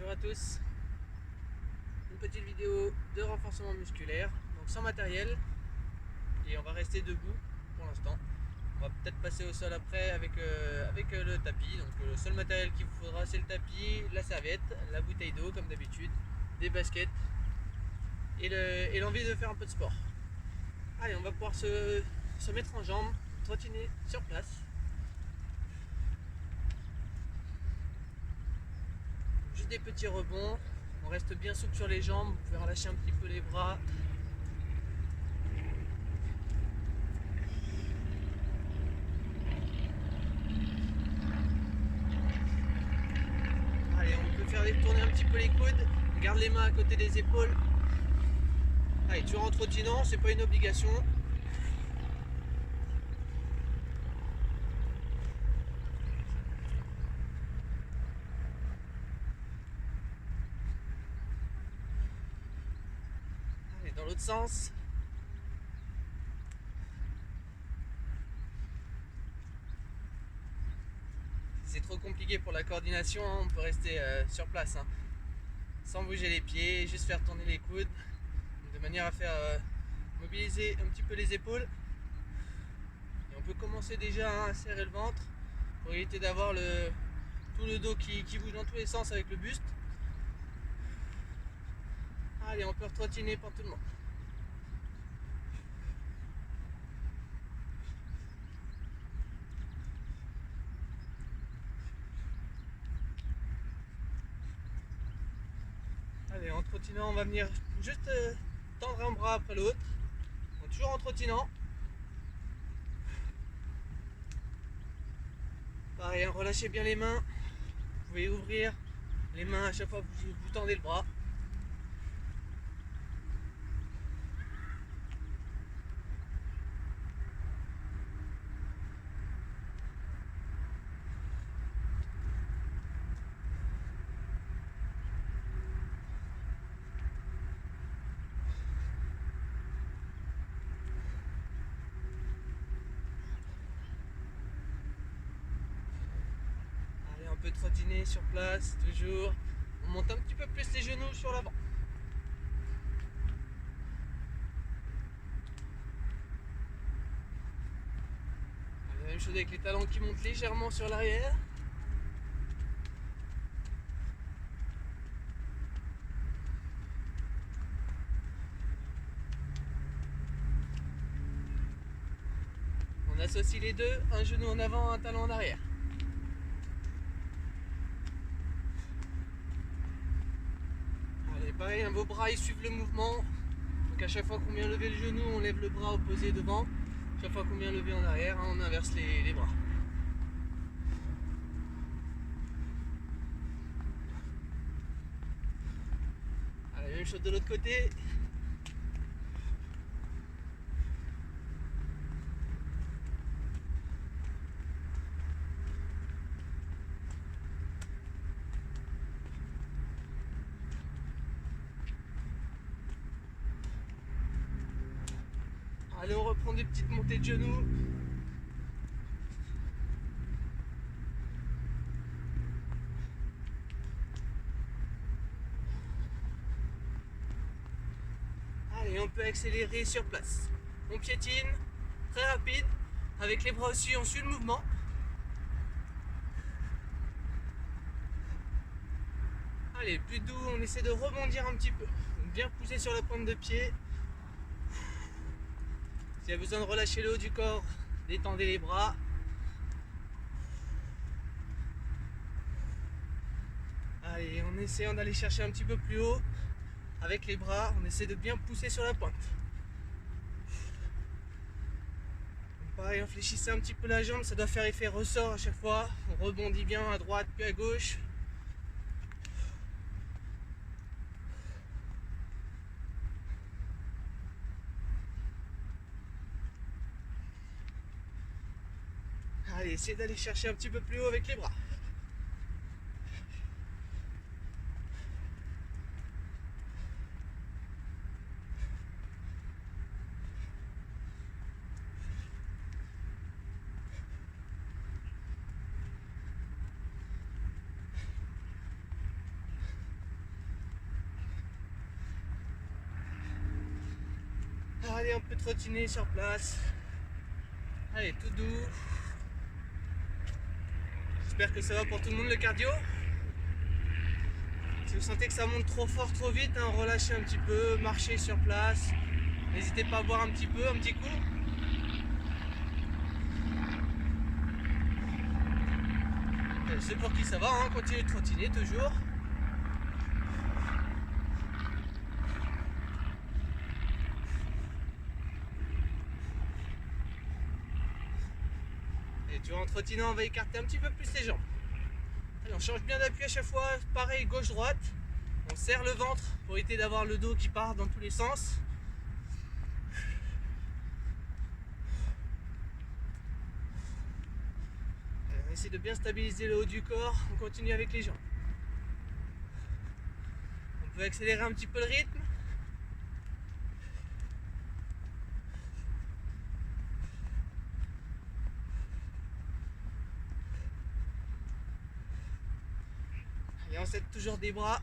Bonjour à tous, une petite vidéo de renforcement musculaire, donc sans matériel, et on va rester debout pour l'instant. On va peut-être passer au sol après avec le tapis. Donc le seul matériel qu'il vous faudra, c'est le tapis, la serviette, la bouteille d'eau comme d'habitude, des baskets et l'envie de faire un peu de sport. Allez, on va pouvoir se mettre en jambes, trottiner sur place. Juste des petits rebonds, on reste bien souple sur les jambes, vous pouvez relâcher un petit peu les bras. Allez, on peut faire tourner un petit peu les coudes, garde les mains à côté des épaules. Allez, toujours en trottinant, c'est pas une obligation. Allez, dans l'autre sens. Si c'est trop compliqué pour la coordination, on peut rester sur place, sans bouger les pieds, juste faire tourner les coudes, de manière à faire mobiliser un petit peu les épaules. Et on peut commencer déjà à serrer le ventre pour éviter d'avoir tout le dos qui bouge dans tous les sens avec le buste. Allez, on peut retrottiner pour tout le monde. Allez, en trottinant, on va venir juste tendre un bras après l'autre, toujours en trottinant. Pareil, relâchez bien les mains. Vous pouvez ouvrir les mains à chaque fois que vous tendez le bras. Allez, on peut trottiner sur place, toujours. On monte un petit peu plus les genoux sur l'avant. La même chose avec les talons qui montent légèrement sur l'arrière. On associe les deux, un genou en avant, un talon en arrière. Allez, pareil, vos bras ils suivent le mouvement. Donc à chaque fois qu'on vient lever le genou, on lève le bras opposé devant. Chaque fois qu'on vient lever en arrière, on inverse les bras. Allez, même chose de l'autre côté. Allez, on reprend des petites montées de genoux. Allez, on peut accélérer sur place. On piétine, très rapide. Avec les bras aussi, on suit le mouvement. Allez, plus doux, on essaie de rebondir un petit peu. Bien pousser sur la pointe de pied. S'il y a besoin de relâcher le haut du corps, détendez les bras. Allez, en essayant d'aller chercher un petit peu plus haut avec les bras, on essaie de bien pousser sur la pointe. Pareil, on fléchissait un petit peu la jambe, ça doit faire effet ressort à chaque fois. On rebondit bien à droite puis à gauche. Allez, essayez d'aller chercher un petit peu plus haut avec les bras. Allez, on peut trottiner sur place. Allez, tout doux. J'espère que ça va pour tout le monde le cardio. Si vous sentez que ça monte trop fort, trop vite, hein, relâchez un petit peu, marchez sur place. N'hésitez pas à boire un petit peu, un petit coup. Ceux pour qui ça va, hein, continuez de trottiner toujours. Et tu vois, en trottinant, on va écarter un petit peu plus les jambes. Allez, on change bien d'appui à chaque fois, pareil, gauche-droite. On serre le ventre pour éviter d'avoir le dos qui part dans tous les sens. On essaie de bien stabiliser le haut du corps, on continue avec les jambes. On peut accélérer un petit peu le rythme. Et on s'aide toujours des bras.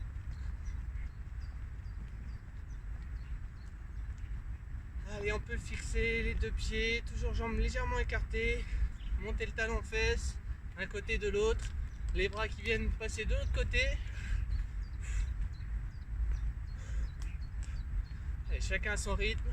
Allez, on peut fixer les deux pieds, toujours jambes légèrement écartées. Monter le talon fesse, d'un côté de l'autre. Les bras qui viennent passer de l'autre côté. Allez, chacun à son rythme.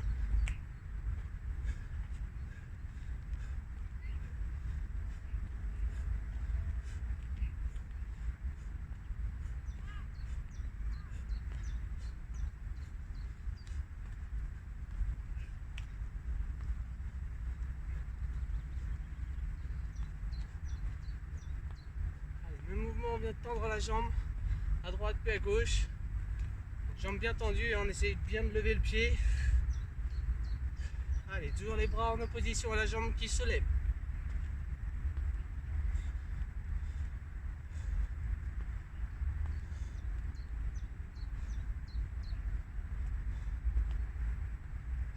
On vient de tendre la jambe à droite puis à gauche, jambe bien tendue et on essaie bien de lever le pied. Allez, toujours les bras en opposition à la jambe qui se lève.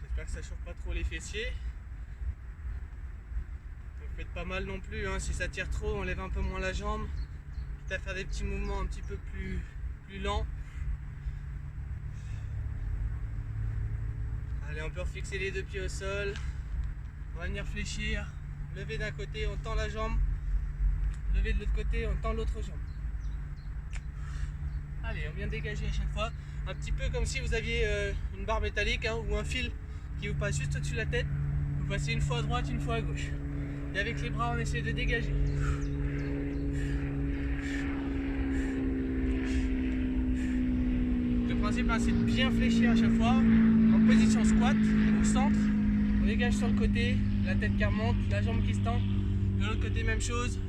J'espère que ça chauffe pas trop les fessiers. Ne faites pas mal non plus, hein. Si ça tire trop, on lève un peu moins la jambe. À faire des petits mouvements un petit peu plus lents. Allez, on peut refixer les deux pieds au sol. On va venir fléchir. Lever d'un côté, on tend la jambe. Lever de l'autre côté, on tend l'autre jambe. Allez, on vient dégager à chaque fois. Un petit peu comme si vous aviez une barre métallique, hein, ou un fil qui vous passe juste au-dessus de la tête. Vous passez une fois à droite, une fois à gauche. Et avec les bras, on essaie de dégager. Le principe, hein, c'est de bien fléchir à chaque fois, en position squat, au centre, on dégage sur le côté, la tête qui remonte, la jambe qui se tend, de l'autre côté même chose.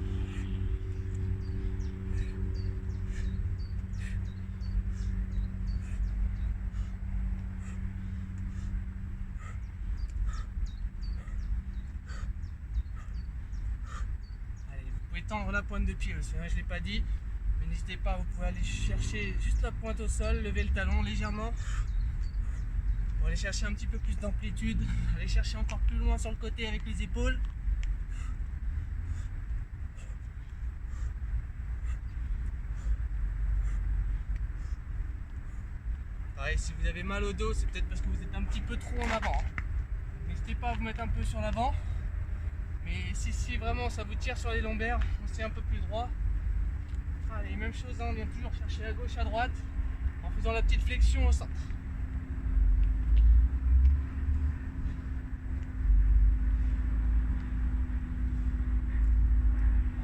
Allez, vous pouvez tendre la pointe de pied aussi, hein, je ne l'ai pas dit. N'hésitez pas, vous pouvez aller chercher juste la pointe au sol, lever le talon légèrement pour aller chercher un petit peu plus d'amplitude, aller chercher encore plus loin sur le côté avec les épaules. Pareil, si vous avez mal au dos, c'est peut-être parce que vous êtes un petit peu trop en avant. N'hésitez pas à vous mettre un peu sur l'avant, mais si vraiment ça vous tire sur les lombaires, c'est un peu plus droit. Allez, même chose, hein, on vient toujours chercher à gauche, à droite, en faisant la petite flexion au centre.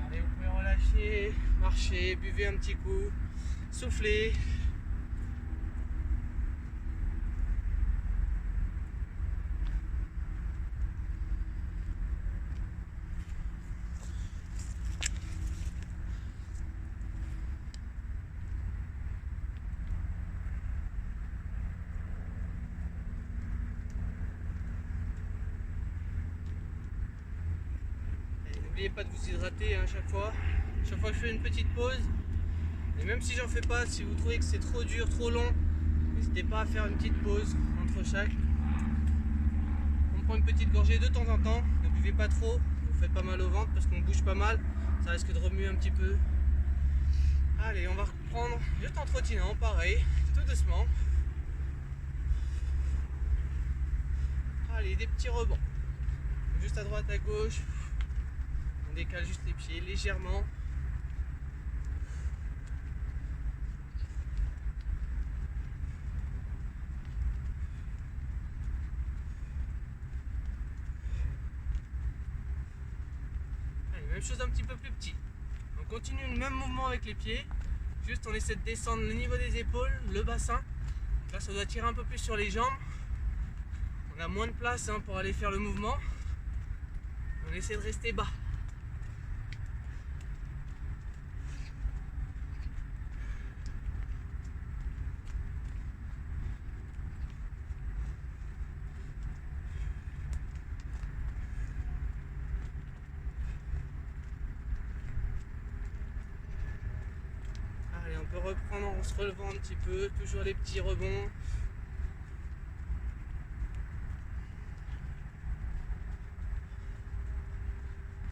Allez, vous pouvez relâcher, marcher, buvez un petit coup, soufflez. N'oubliez pas de vous hydrater, hein, chaque fois que je fais une petite pause. Et même si j'en fais pas, si vous trouvez que c'est trop dur, trop long, n'hésitez pas à faire une petite pause entre chaque. On prend une petite gorgée de temps en temps, ne buvez pas trop, vous faites pas mal au ventre parce qu'on bouge pas mal, ça risque de remuer un petit peu. Allez, on va reprendre juste en trottinant, pareil, tout doucement. Allez. Allez, des petits rebonds. Juste à droite, à gauche. On décale juste les pieds légèrement. Allez, même chose un petit peu plus petit. On continue le même mouvement avec les pieds. Juste on essaie de descendre le niveau des épaules, le bassin. Là ça doit tirer un peu plus sur les jambes. On a moins de place pour aller faire le mouvement. On essaie de rester bas. Allez, on peut reprendre en se relevant un petit peu, toujours les petits rebonds.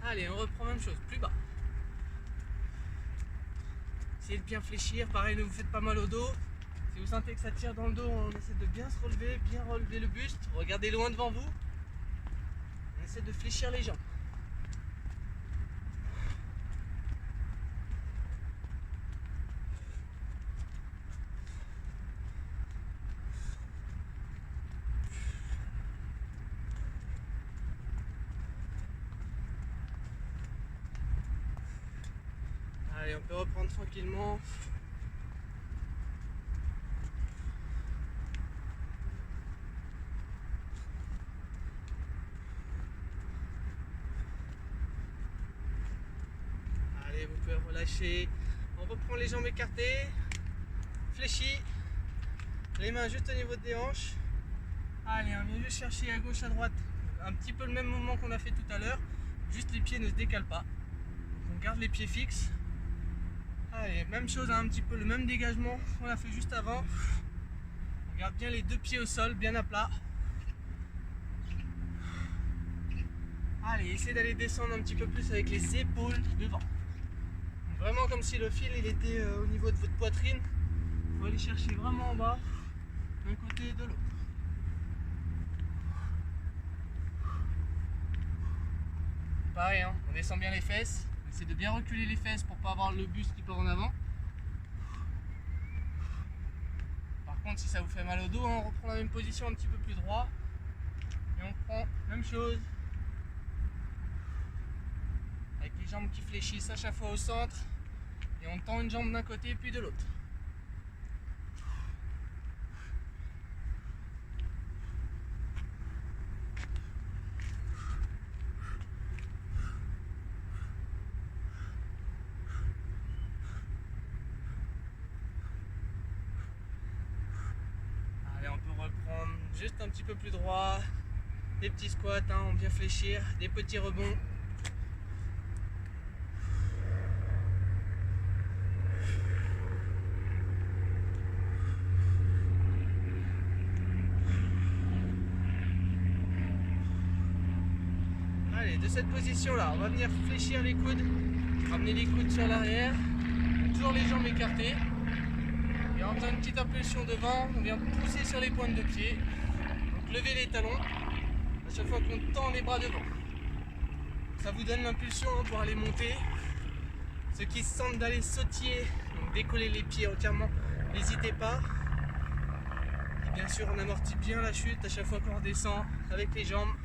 Allez, on reprend même chose, plus bas. Essayez de bien fléchir, pareil, ne vous faites pas mal au dos. Si vous sentez que ça tire dans le dos, on essaie de bien se relever, bien relever le buste. Regardez loin devant vous. On essaie de fléchir les jambes. Allez, on peut reprendre tranquillement. Allez, vous pouvez relâcher. On reprend les jambes écartées, fléchis, les mains juste au niveau des hanches. Allez, on vient juste chercher à gauche, à droite, un petit peu le même mouvement qu'on a fait tout à l'heure, juste les pieds ne se décalent pas. Donc on garde les pieds fixes. Allez, même chose, un petit peu le même dégagement qu'on a fait juste avant. On garde bien les deux pieds au sol, bien à plat. Allez, essayez d'aller descendre un petit peu plus avec les épaules devant. Vraiment comme si le fil il était au niveau de votre poitrine. Il faut aller chercher vraiment en bas, d'un côté et de l'autre. Pareil, on descend bien les fesses. On essaie de bien reculer les fesses pour pas avoir le buste qui part en avant. Par contre, si ça vous fait mal au dos, on reprend la même position un petit peu plus droit. Et on prend même chose. Avec les jambes qui fléchissent à chaque fois au centre. Et on tend une jambe d'un côté puis de l'autre. Allez, on peut reprendre juste un petit peu plus droit. Des petits squats, on vient fléchir, des petits rebonds. Allez, de cette position là, on va venir fléchir les coudes, ramener les coudes sur l'arrière, toujours les jambes écartées. Et en faisant une petite impulsion devant, on vient pousser sur les pointes de pied. Donc lever les talons à chaque fois qu'on tend les bras devant. Ça vous donne l'impulsion pour aller monter. Ceux qui se sentent d'aller sautiller, donc décoller les pieds entièrement, n'hésitez pas. Et bien sûr, on amortit bien la chute à chaque fois qu'on redescend avec les jambes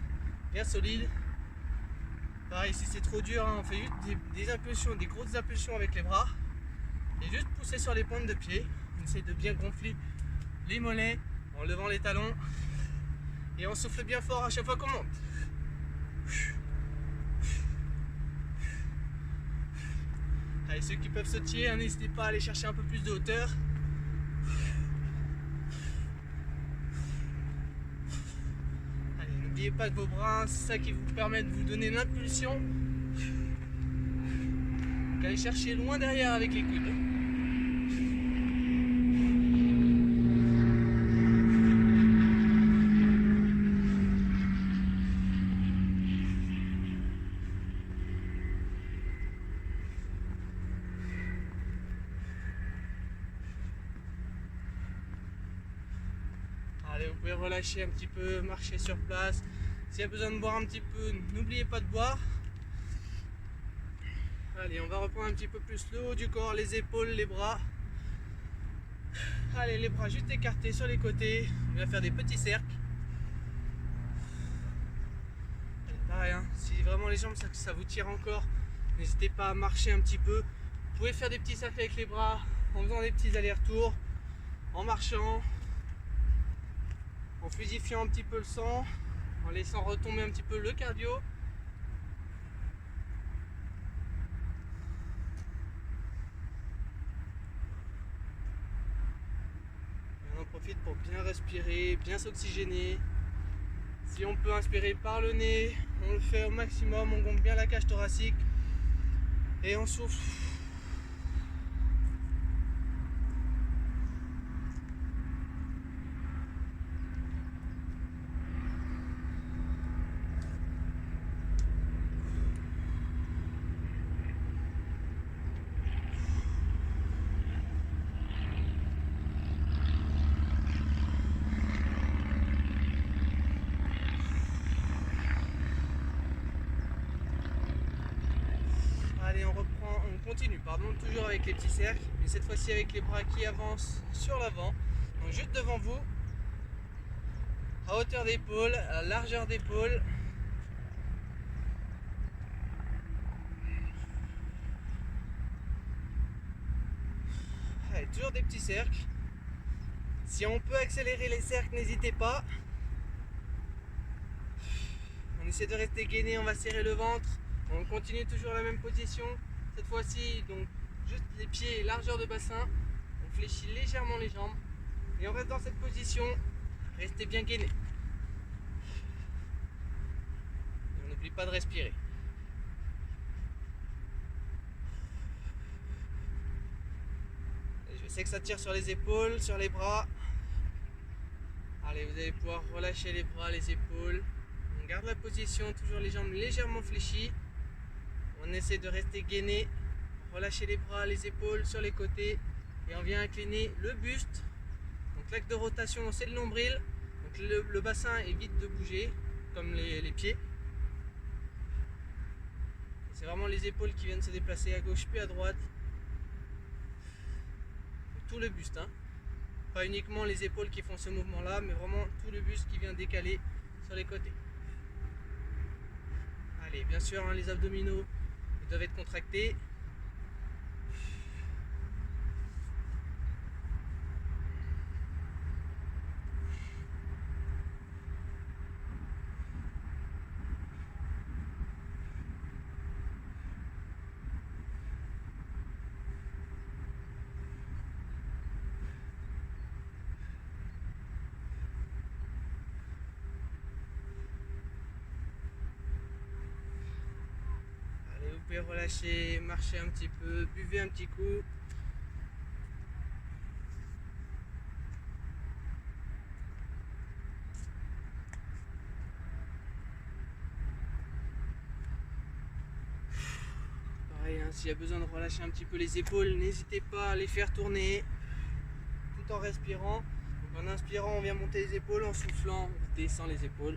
bien solides. Pareil, si c'est trop dur, on fait juste des impulsions, des grosses impulsions avec les bras. Et juste pousser sur les pointes de pied. On essaie de bien gonfler les mollets en levant les talons. Et on souffle bien fort à chaque fois qu'on monte. Allez, ceux qui peuvent sautiller, n'hésitez pas à aller chercher un peu plus de hauteur. Allez, n'oubliez pas que vos bras, c'est ça qui vous permet de vous donner l'impulsion. Donc allez chercher loin derrière avec les coudes. Allez, vous pouvez relâcher un petit peu, marcher sur place. S'il y a besoin de boire un petit peu, n'oubliez pas de boire. Allez, on va reprendre un petit peu plus le haut du corps, les épaules, les bras. Allez, les bras juste écartés sur les côtés. On va faire des petits cercles. Allez, pareil, hein, si vraiment les jambes ça vous tire encore, n'hésitez pas à marcher un petit peu. Vous pouvez faire des petits cercles avec les bras en faisant des petits allers-retours, en marchant, en fluidifiant un petit peu le sang, en laissant retomber un petit peu le cardio. Et on en profite pour bien respirer, bien s'oxygéner. Si on peut inspirer par le nez, on le fait au maximum, on gonfle bien la cage thoracique et on souffle. Allez, on reprend, on continue, toujours avec les petits cercles, mais cette fois-ci avec les bras qui avancent sur l'avant. Donc juste devant vous, à hauteur d'épaule, à largeur d'épaule. Allez, toujours des petits cercles. Si on peut accélérer les cercles, n'hésitez pas. On essaie de rester gainé, on va serrer le ventre. On continue toujours la même position. Cette fois-ci, donc juste les pieds, largeur de bassin. On fléchit légèrement les jambes. Et on reste dans cette position. Restez bien gainé. Et on n'oublie pas de respirer. Et je sais que ça tire sur les épaules, sur les bras. Allez, vous allez pouvoir relâcher les bras, les épaules. On garde la position, toujours les jambes légèrement fléchies. On essaie de rester gainé. Relâcher les bras, les épaules sur les côtés. Et on vient incliner le buste. Donc l'axe de rotation, c'est le nombril. Donc le bassin évite de bouger, comme les pieds. C'est vraiment les épaules qui viennent se déplacer à gauche puis à droite. Tout le buste, hein. Pas uniquement les épaules qui font ce mouvement là, mais vraiment tout le buste qui vient décaler sur les côtés. Allez, bien sûr, hein, les abdominaux ils doivent être contractés. Vous pouvez relâcher, marcher un petit peu, buvez un petit coup. Pareil, hein, s'il y a besoin de relâcher un petit peu les épaules, n'hésitez pas à les faire tourner tout en respirant. Donc en inspirant, on vient monter les épaules, en soufflant, on descend les épaules.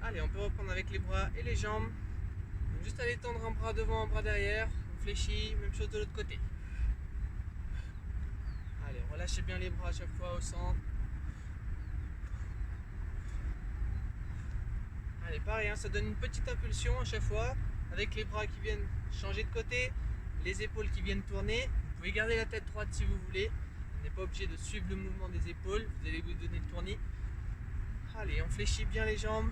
Allez, on peut reprendre avec les bras et les jambes. Donc juste aller tendre un bras devant, un bras derrière. On fléchit, même chose de l'autre côté. Allez, relâchez bien les bras à chaque fois au centre. Allez, pareil, hein, ça donne une petite impulsion à chaque fois. Avec les bras qui viennent changer de côté, les épaules qui viennent tourner. Vous pouvez garder la tête droite si vous voulez. On n'est pas obligé de suivre le mouvement des épaules, vous allez vous donner le tournis. Allez, on fléchit bien les jambes.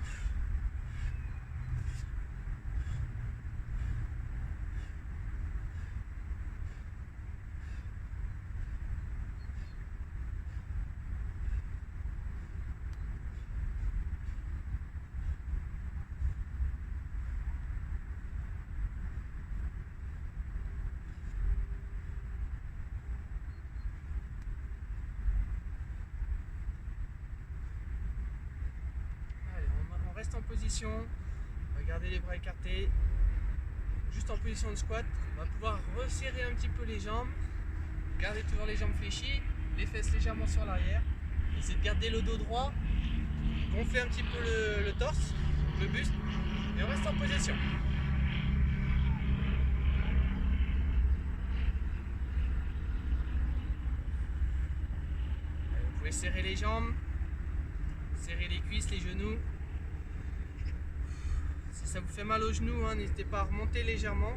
Allez, on reste en position. On va garder les bras écartés. Juste en position de squat. On va pouvoir resserrer un petit peu les jambes. Gardez toujours les jambes fléchies, les fesses légèrement sur l'arrière. Essayez de garder le dos droit. Gonflez un petit peu le torse, le buste. Et on reste en position. Vous pouvez serrer les jambes, serrer les cuisses, les genoux. Si ça vous fait mal aux genoux, n'hésitez pas à remonter légèrement.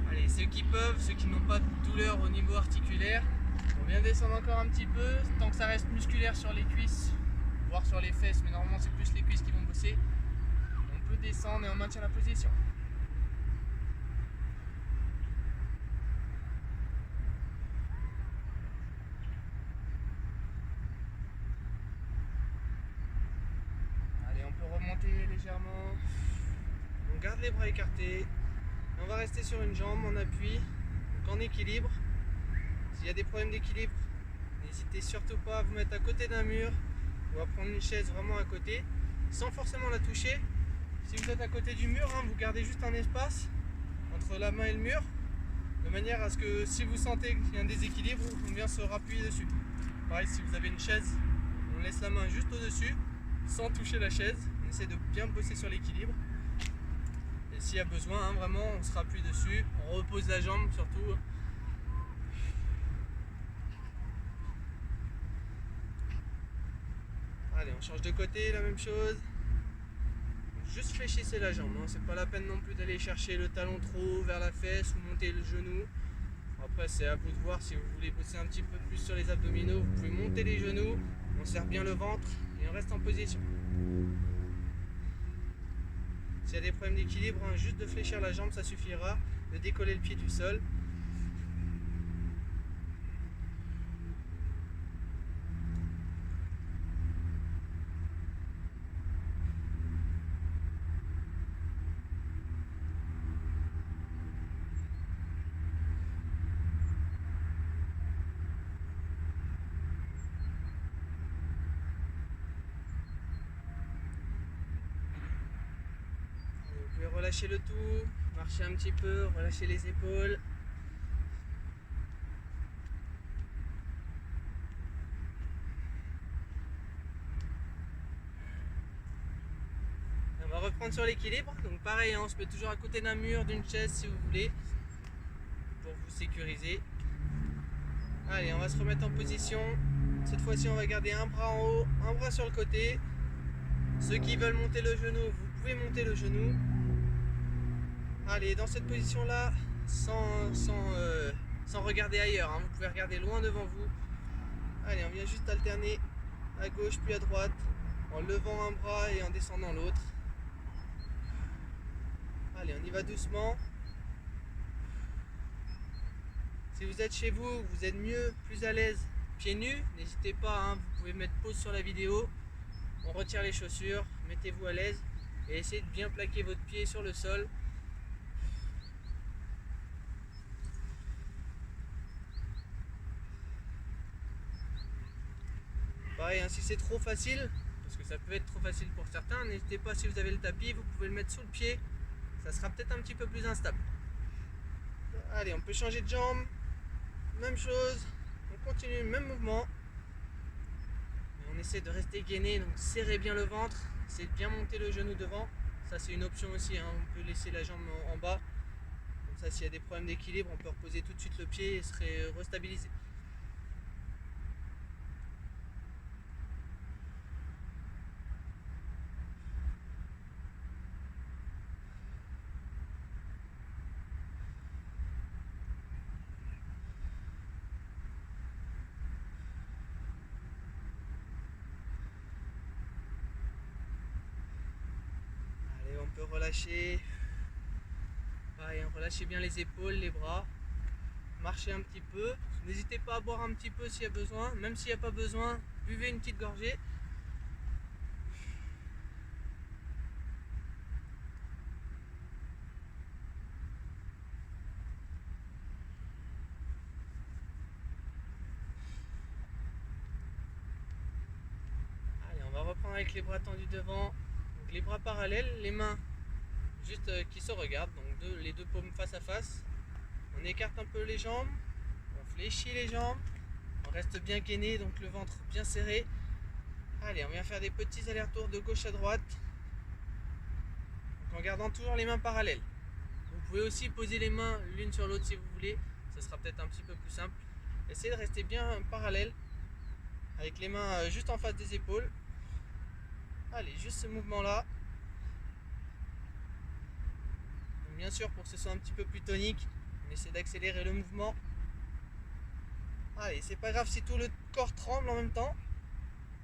Allez, ceux qui peuvent, ceux qui n'ont pas de douleur au niveau articulaire, on vient descendre encore un petit peu, tant que ça reste musculaire sur les cuisses, voire sur les fesses, mais normalement c'est plus les cuisses qui vont bosser. On peut descendre et on maintient la position. Allez, on peut remonter légèrement. On garde les bras écartés. On va rester sur une jambe en appui, donc en équilibre. S'il y a des problèmes d'équilibre, n'hésitez surtout pas à vous mettre à côté d'un mur ou à prendre une chaise vraiment à côté, sans forcément la toucher. Si vous êtes à côté du mur, vous gardez juste un espace entre la main et le mur, de manière à ce que si vous sentez qu'il y a un déséquilibre, on vient se rappuyer dessus. Pareil, si vous avez une chaise, on laisse la main juste au-dessus, sans toucher la chaise. On essaie de bien bosser sur l'équilibre. Et s'il y a besoin, vraiment, on se rappuie dessus, on repose la jambe surtout. Allez, on change de côté, la même chose. Juste fléchissez la jambe, c'est pas la peine non plus d'aller chercher le talon trop haut vers la fesse ou monter le genou. Après, c'est à vous de voir si vous voulez bosser un petit peu plus sur les abdominaux. Vous pouvez monter les genoux, on serre bien le ventre et on reste en position. S'il y a des problèmes d'équilibre, juste de fléchir la jambe, ça suffira. De décoller le pied du sol. Vous pouvez relâcher le tout, marcher un petit peu, relâcher les épaules. On va reprendre sur l'équilibre, donc pareil, on se met toujours à côté d'un mur, d'une chaise si vous voulez, pour vous sécuriser. Allez, on va se remettre en position. Cette fois-ci, on va garder un bras en haut, un bras sur le côté. Ceux qui veulent monter le genou, vous pouvez monter le genou. Allez, dans cette position-là, sans regarder ailleurs, vous pouvez regarder loin devant vous. Allez, on vient juste alterner à gauche puis à droite, en levant un bras et en descendant l'autre. Allez, on y va doucement. Si vous êtes chez vous, vous êtes mieux, plus à l'aise, pieds nus, n'hésitez pas, vous pouvez mettre pause sur la vidéo. On retire les chaussures, mettez-vous à l'aise et essayez de bien plaquer votre pied sur le sol. Pareil, si c'est trop facile, parce que ça peut être trop facile pour certains, n'hésitez pas, si vous avez le tapis, vous pouvez le mettre sous le pied, ça sera peut-être un petit peu plus instable. Allez, on peut changer de jambe, même chose, on continue le même mouvement. Et on essaie de rester gainé, donc serrez bien le ventre, essayez de bien monter le genou devant. Ça c'est une option aussi, on peut laisser la jambe en bas. Comme ça, s'il y a des problèmes d'équilibre, on peut reposer tout de suite le pied et se restabiliser. peut relâcher. Pareil, relâchez bien les épaules, les bras. Marchez un petit peu. N'hésitez pas à boire un petit peu s'il y a besoin. Même s'il n'y a pas besoin, buvez une petite gorgée. Allez, on va reprendre avec les bras tendus devant. Donc les bras parallèles, les mains juste qui se regardent. Donc les deux paumes face à face. On écarte un peu les jambes. On fléchit les jambes. On reste bien gainé, donc le ventre bien serré. Allez, on vient faire des petits allers-retours de gauche à droite. Donc en gardant toujours les mains parallèles. Vous pouvez aussi poser les mains l'une sur l'autre si vous voulez. Ce sera peut-être un petit peu plus simple. Essayez de rester bien parallèle. Avec les mains juste en face des épaules. Allez, juste ce mouvement-là. Bien sûr, pour que ce soit un petit peu plus tonique, on essaie d'accélérer le mouvement. Allez, c'est pas grave si tout le corps tremble en même temps.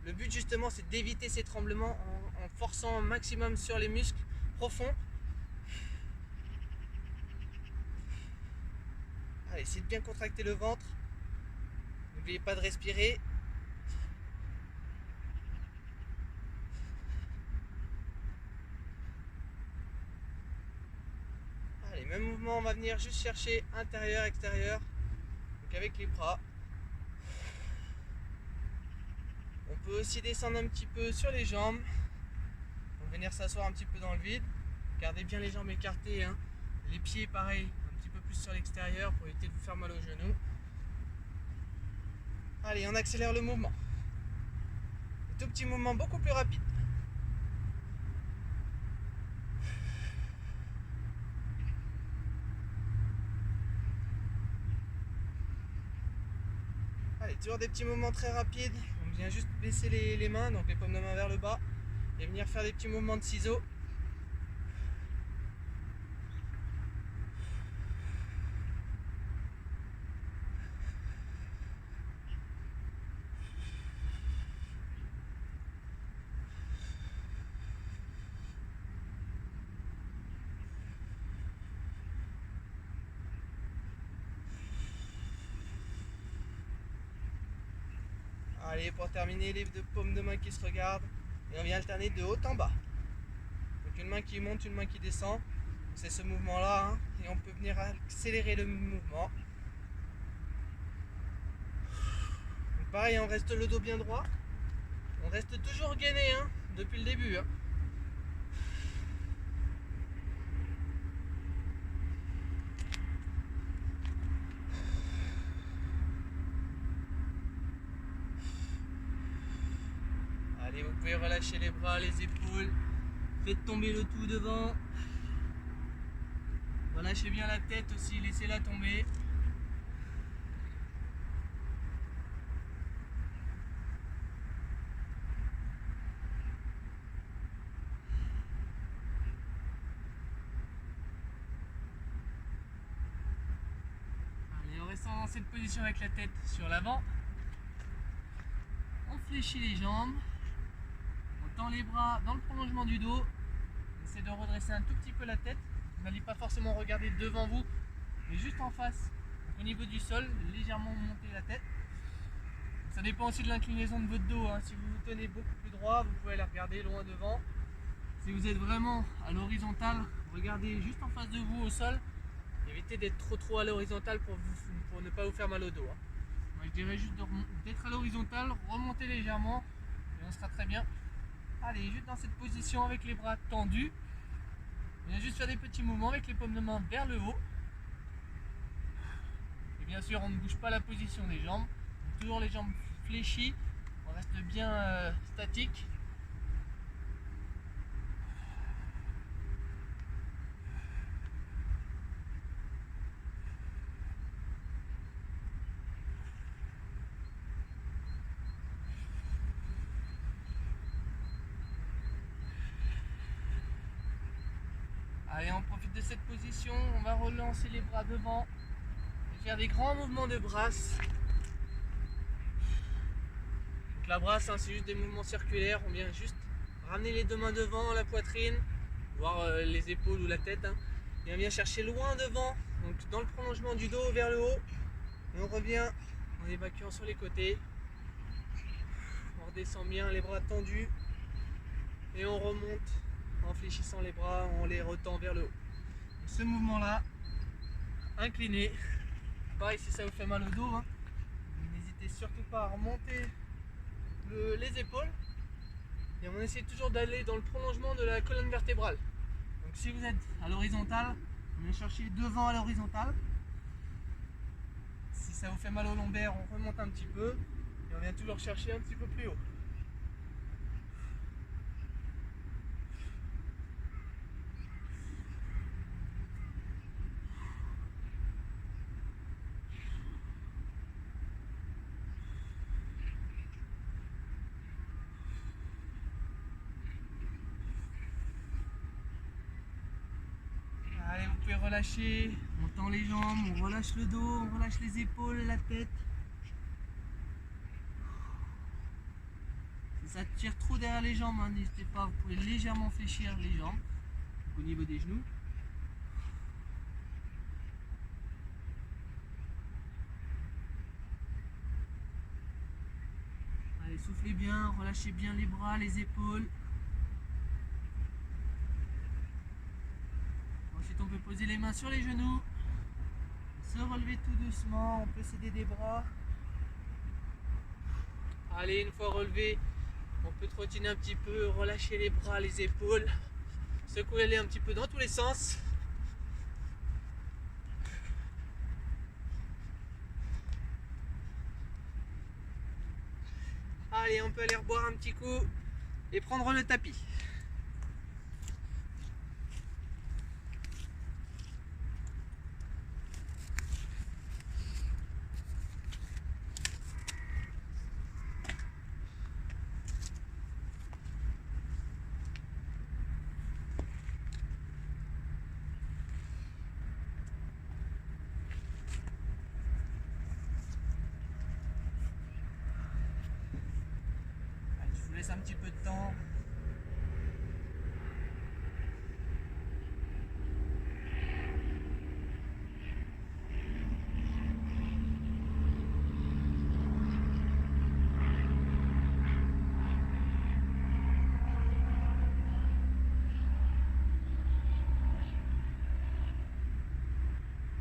Le but justement, c'est d'éviter ces tremblements en forçant au maximum sur les muscles profonds. Allez, essayez de bien contracter le ventre. N'oubliez pas de respirer. Allez, même mouvement, on va venir juste chercher intérieur, extérieur. Donc avec les bras. On peut aussi descendre un petit peu sur les jambes. On va venir s'asseoir un petit peu dans le vide. Gardez bien les jambes écartées, hein. Les pieds pareil, un petit peu plus sur l'extérieur pour éviter de vous faire mal aux genoux. Allez, on accélère le mouvement. Un tout petit mouvement beaucoup plus rapide. Allez, toujours des petits mouvements très rapides. On vient juste baisser les mains, donc les paumes de main vers le bas, et venir faire des petits mouvements de ciseaux. Allez, pour terminer, les deux paumes de main qui se regardent, et on vient alterner de haut en bas. Donc une main qui monte, une main qui descend. C'est ce mouvement-là, hein, et on peut venir accélérer le mouvement. Donc pareil, on reste le dos bien droit. On reste toujours gainé, hein, depuis le début. Hein. Allez, vous pouvez relâcher les bras, les épaules. Faites tomber le tout devant. Relâchez bien la tête aussi, laissez-la tomber. Allez, en restant dans cette position avec la tête sur l'avant, on fléchit les jambes. On tend les bras dans le prolongement du dos. On essaie de redresser un tout petit peu la tête. Vous n'allez pas forcément regarder devant vous, mais juste en face. Donc au niveau du sol, légèrement monter la tête. Ça dépend aussi de l'inclinaison de votre dos. Hein. Si vous vous tenez beaucoup plus droit, vous pouvez aller regarder loin devant. Si vous êtes vraiment à l'horizontale, regardez juste en face de vous au sol. Évitez d'être trop à l'horizontale pour ne pas vous faire mal au dos. Hein. Moi, je dirais juste d'être à l'horizontale, remonter légèrement et on sera très bien. Allez, juste dans cette position avec les bras tendus. On vient juste faire des petits mouvements avec les paumes de main vers le haut. Et bien sûr, on ne bouge pas la position des jambes. Donc, toujours les jambes fléchies. On reste bien statique. Allez, on profite de cette position, on va relancer les bras devant et faire des grands mouvements de brasse. Donc la brasse, hein, c'est juste des mouvements circulaires, on vient juste ramener les deux mains devant la poitrine, voire les épaules ou la tête, hein. Et on vient chercher loin devant, donc dans le prolongement du dos vers le haut. Et on revient en évacuant sur les côtés. On redescend bien, les bras tendus. Et on remonte en fléchissant les bras, on les retend vers le haut. Et ce mouvement-là, incliné, pareil si ça vous fait mal au dos, hein, n'hésitez surtout pas à remonter les épaules. Et on essaie toujours d'aller dans le prolongement de la colonne vertébrale. Donc si vous êtes à l'horizontale, on vient chercher devant à l'horizontale. Si ça vous fait mal au lombaire, on remonte un petit peu et on vient toujours chercher un petit peu plus haut. Allez, vous pouvez relâcher, on tend les jambes, on relâche le dos, on relâche les épaules, la tête. Si ça tire trop derrière les jambes, hein, n'hésitez pas, vous pouvez légèrement fléchir les jambes au niveau des genoux. Allez, soufflez bien, relâchez bien les bras, les épaules. Ensuite, on peut poser les mains sur les genoux, se relever tout doucement, on peut s'aider des bras. Allez, une fois relevé, on peut trottiner un petit peu, relâcher les bras, les épaules, secouer-les un petit peu dans tous les sens. Allez, on peut aller reboire un petit coup et prendre le tapis. Allez, je vous laisse un petit peu de temps.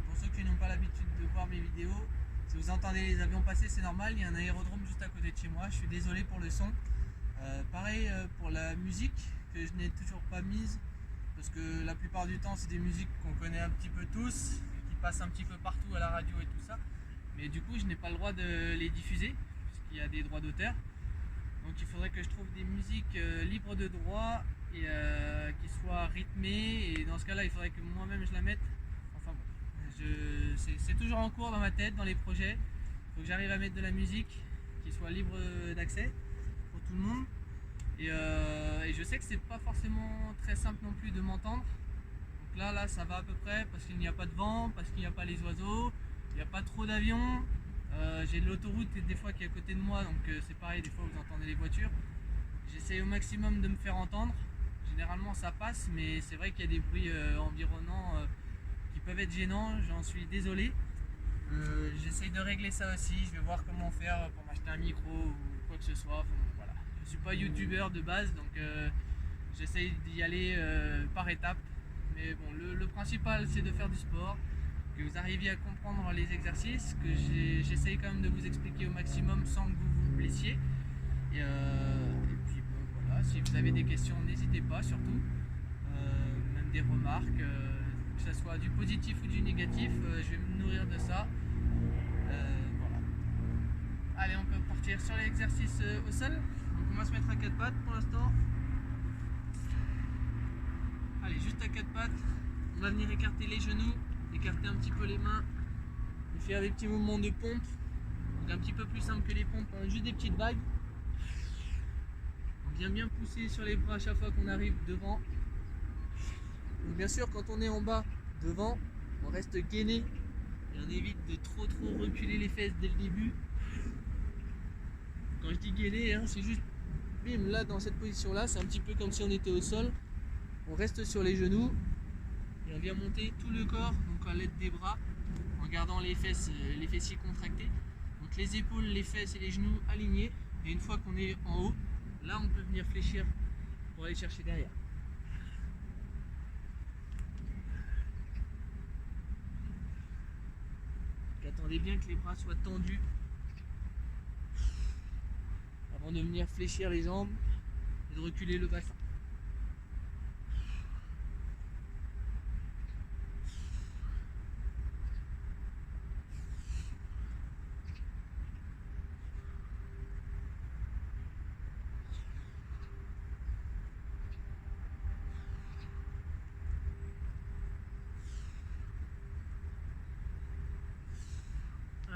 Pour ceux qui n'ont pas l'habitude de voir mes vidéos, si vous entendez les avions passer, c'est normal, il y a un aérodrome juste à côté de chez moi, je suis désolé pour le son. Pareil pour la musique que je n'ai toujours pas mise, parce que la plupart du temps c'est des musiques qu'on connaît un petit peu tous, qui passent un petit peu partout à la radio et tout ça, mais du coup je n'ai pas le droit de les diffuser, puisqu'il y a des droits d'auteur. Donc il faudrait que je trouve des musiques libres de droit et qui soient rythmées, et dans ce cas là il faudrait que moi-même je la mette. Enfin bon, c'est toujours en cours dans ma tête, dans les projets. Il faut que j'arrive à mettre de la musique qui soit libre d'accès pour tout le monde. Et je sais que c'est pas forcément très simple non plus de m'entendre. Donc là ça va à peu près, parce qu'il n'y a pas de vent, parce qu'il n'y a pas les oiseaux, il n'y a pas trop d'avions. J'ai l'autoroute des fois qui est à côté de moi, donc c'est pareil, des fois vous entendez les voitures. J'essaie au maximum de me faire entendre. Généralement ça passe, mais c'est vrai qu'il y a des bruits environnants qui peuvent être gênants, j'en suis désolé. J'essaye de régler ça aussi, je vais voir comment faire pour m'acheter un micro ou quoi que ce soit. Enfin, voilà. Je suis pas youtubeur de base, donc j'essaye d'y aller par étapes. Mais bon, le principal c'est de faire du sport, que vous arriviez à comprendre les exercices, que j'essaye quand même de vous expliquer au maximum sans que vous vous blessiez. Et puis bon, voilà, si vous avez des questions, n'hésitez pas surtout, même des remarques, que ce soit du positif ou du négatif, je vais me nourrir de ça. Voilà. Allez, on peut partir sur l'exercice au sol. Donc on va se mettre à quatre pattes pour l'instant. Allez, juste à quatre pattes, on va venir écarter les genoux, écarter un petit peu les mains et faire des petits mouvements de pompe. Donc un petit peu plus simple que les pompes, hein, juste des petites vagues. On vient bien pousser sur les bras à chaque fois qu'on arrive devant. Donc bien sûr, quand on est en bas devant, on reste gainé et on évite de trop reculer les fesses dès le début. Quand je dis gainé, hein, c'est juste bim, là dans cette position là, c'est un petit peu comme si on était au sol. on reste sur les genoux et on vient monter tout le corps, donc à l'aide des bras, en gardant les fesses, les fessiers contractés. Donc les épaules, les fesses et les genoux alignés. Et une fois qu'on est en haut, là on peut venir fléchir pour aller chercher derrière. Donc attendez bien que les bras soient tendus avant de venir fléchir les jambes et de reculer le bassin.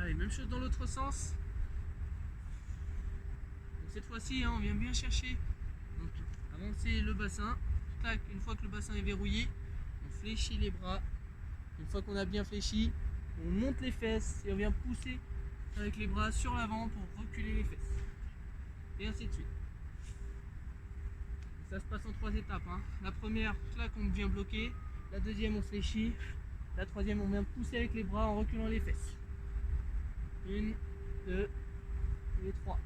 Allez, même chose dans l'autre sens. Donc cette fois-ci, on vient bien chercher, donc avancer le bassin. Tac, une fois que le bassin est verrouillé, on fléchit les bras. Une fois qu'on a bien fléchi, on monte les fesses et on vient pousser avec les bras sur l'avant pour reculer les fesses. Et ainsi de suite. Ça se passe en 3 étapes. La première, clac, on vient bloquer. La deuxième, on fléchit. La troisième, on vient pousser avec les bras en reculant les fesses. 1, 2 et 3.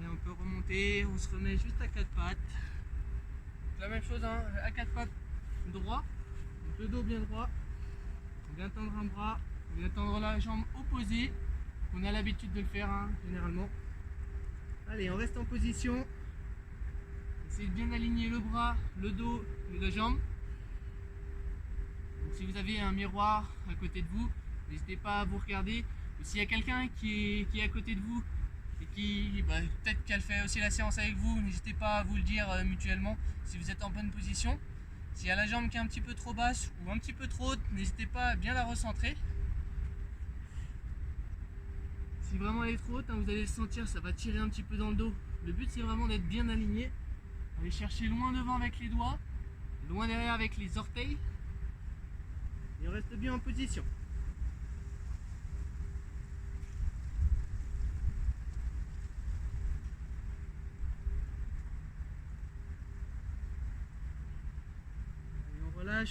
On peut remonter, on se remet juste à 4 pattes. La même chose, à 4 pattes droit, donc le dos bien droit. On vient tendre un bras, on vient tendre la jambe opposée. On a l'habitude de le faire généralement. Allez, on reste en position. Essayez de bien aligner le bras, le dos et la jambe. Donc, si vous avez un miroir à côté de vous, n'hésitez pas à vous regarder. Ou s'il y a quelqu'un qui est à côté de vous et qui peut-être qu'elle fait aussi la séance avec vous, n'hésitez pas à vous le dire mutuellement si vous êtes en bonne position. S'il y a la jambe qui est un petit peu trop basse ou un petit peu trop haute, n'hésitez pas à bien la recentrer. Si vraiment elle est trop haute, vous allez le sentir, ça va tirer un petit peu dans le dos. Le but c'est vraiment d'être bien aligné. Allez chercher loin devant avec les doigts, loin derrière avec les orteils. Et on reste bien en position.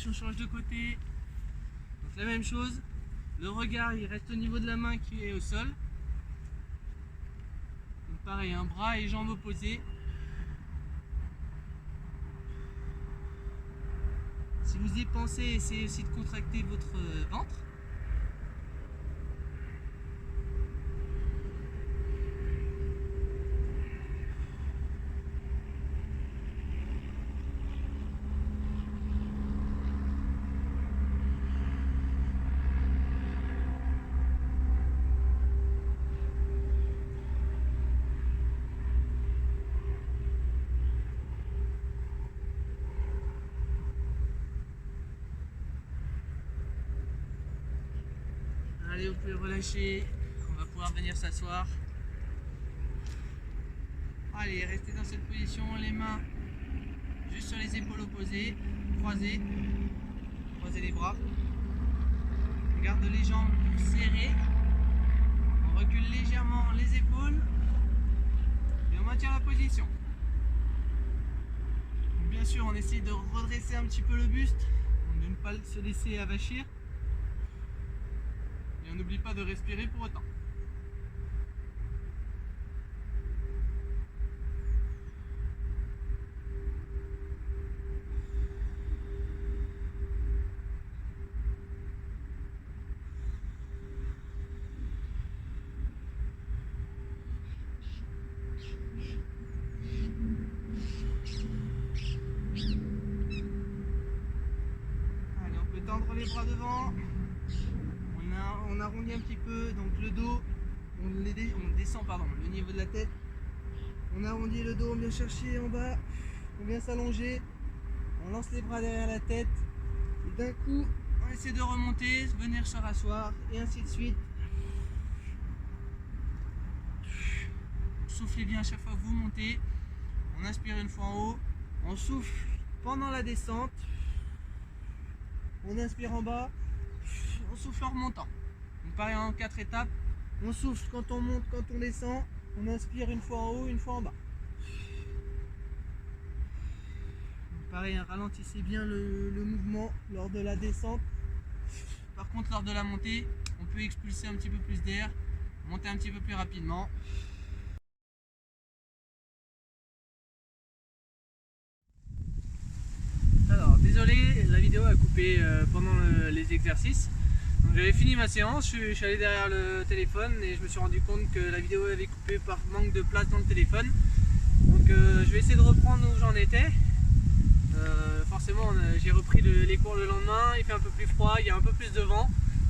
On change de côté. Donc la même chose, le regard il reste au niveau de la main qui est au sol. Donc pareil, un bras et jambes opposées. Si vous y pensez, essayez aussi de contracter votre ventre. Allez, vous pouvez relâcher, on va pouvoir venir s'asseoir. Allez, restez dans cette position, les mains juste sur les épaules opposées, croisez les bras. On garde les jambes serrées, on recule légèrement les épaules et on maintient la position. Donc, bien sûr, on essaye de redresser un petit peu le buste, de ne pas se laisser avachir. Et on n'oublie pas de respirer pour autant. Allez, on peut tendre les bras devant. On arrondit un petit peu, donc le dos, on descend le niveau de la tête. On arrondit le dos, on vient chercher en bas, on vient s'allonger, on lance les bras derrière la tête Et d'un coup, on essaie de remonter, venir se rasseoir et ainsi de suite. Soufflez bien à chaque fois que vous montez. On inspire une fois en haut. On souffle pendant la descente. On inspire en bas. On souffle en remontant. Donc pareil en 4 étapes. On souffle quand on monte, quand on descend. On inspire une fois en haut, une fois en bas. Donc pareil, ralentissez bien le mouvement lors de la descente. Par contre, lors de la montée, on peut expulser un petit peu plus d'air, monter un petit peu plus rapidement. Alors, désolé, la vidéo a coupé pendant les exercices. J'avais fini ma séance, je suis allé derrière le téléphone et je me suis rendu compte que la vidéo avait coupé par manque de place dans le téléphone. Donc je vais essayer de reprendre où j'en étais. Forcément j'ai repris les cours le lendemain, il fait un peu plus froid, il y a un peu plus de vent.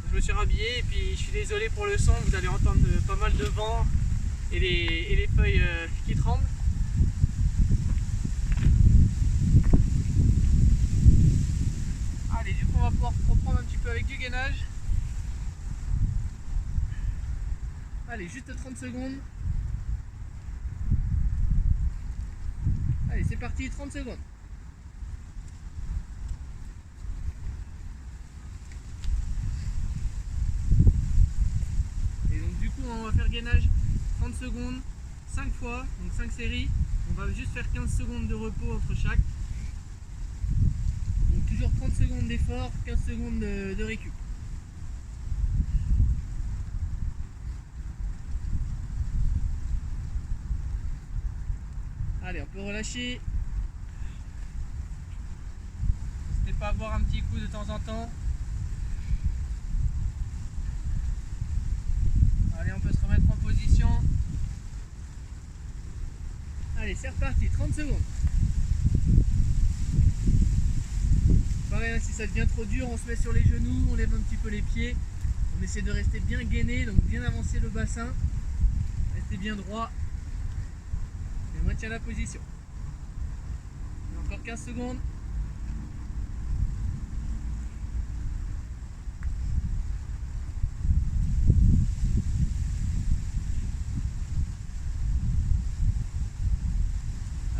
Je me suis rhabillé et puis je suis désolé pour le son, vous allez entendre pas mal de vent et les feuilles qui tremblent. Allez, du coup on va pouvoir reprendre un petit peu avec du gainage. Allez, juste 30 secondes. Allez, c'est parti, 30 secondes. Et donc du coup, on va faire gainage 30 secondes, 5 fois, donc 5 séries. On va juste faire 15 secondes de repos entre chaque. Donc toujours 30 secondes d'effort, 15 secondes de récup. Allez, on peut relâcher. N'hésitez pas à boire un petit coup de temps en temps. Allez, on peut se remettre en position. Allez, c'est reparti, 30 secondes. Pareil, si ça devient trop dur, on se met sur les genoux, on lève un petit peu les pieds. On essaie de rester bien gainé, donc bien avancer le bassin. Restez bien droit. Et on maintient la position. Et encore 15 secondes.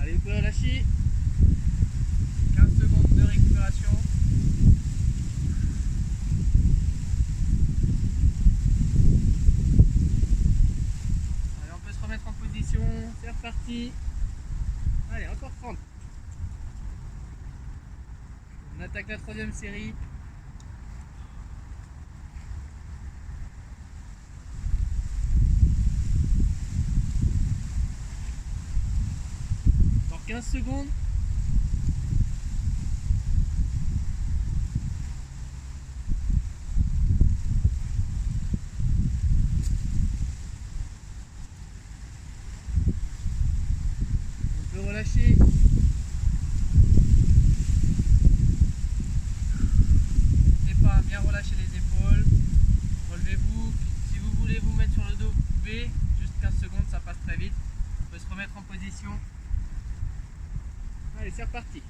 Allez, vous pouvez relâcher. 15 secondes de récupération. Allez, on peut se remettre en position. C'est reparti. Allez, encore 30. On attaque la troisième série. Encore 15 secondes. On peut relâcher. N'hésitez pas à bien relâcher les épaules. Relevez-vous. Si vous voulez vous mettre sur le dos, vous pouvez. Juste 15 secondes, ça passe très vite. On peut se remettre en position. Allez, c'est reparti.